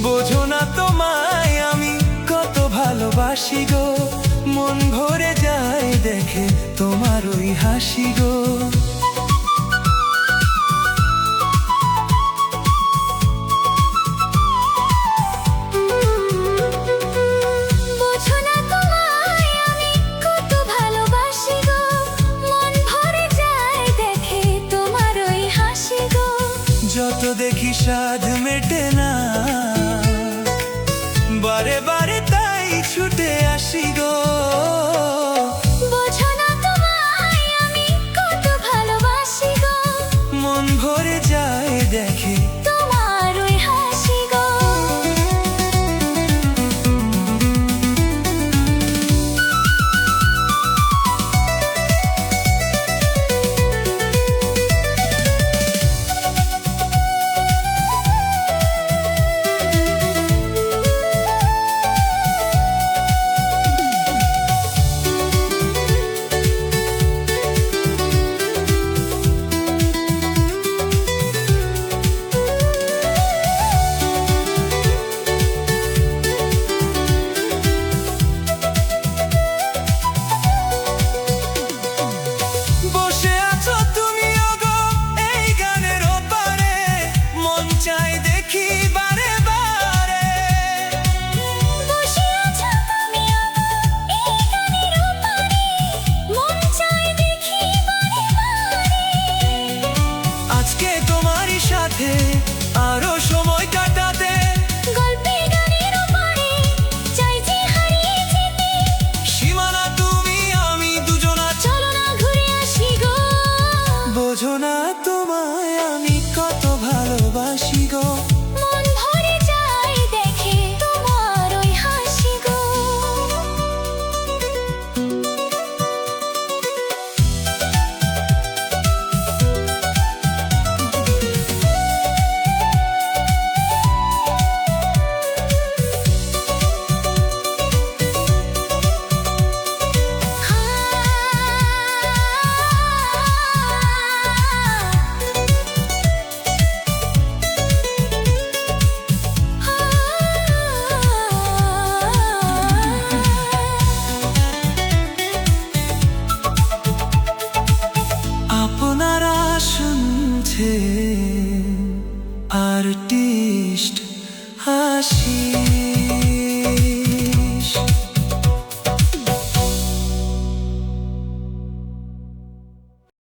বোঝো না তোমায় আমি কত ভালোবাসি গো, মন ভরে যায় দেখে তোমার ওই হাসি গো। বোঝো না তোমায় আমি কত ভালোবাসি গো, মন ভরে যায় দেখে তোমার ওই হাসি গো। যত দেখি সাধ মেটে না, বারে বারে তাই ছুটে আসি গো। বোঝো না তোমায় আমি কত ভালোবাসি গো, মন ভরে যায় দেখে তোমার ওই হাসি গো। বসে আছো তুমি ওগো এই গানের ওপারে, মন চাই দেখি বারে বারে। বসে আছো তুমি এই গানের ওপারে, মন চায় দেখি বারে বারে। আজকে তোমারই সাথে আরো সময় কাটাতে, গল্পের গানের ওপারে চাই যে হারিয়ে যেতে। সীমানা তুমি আমি দুজনা। চলো না ঘুরে আসি গো। বোঝো না তোমায় আমি কত ভালোবাসি গো, মন ভরে যায় দেখে তোমার ওই হাসি গো। আপনারা শুনছে আর্টিস্ট হাসি।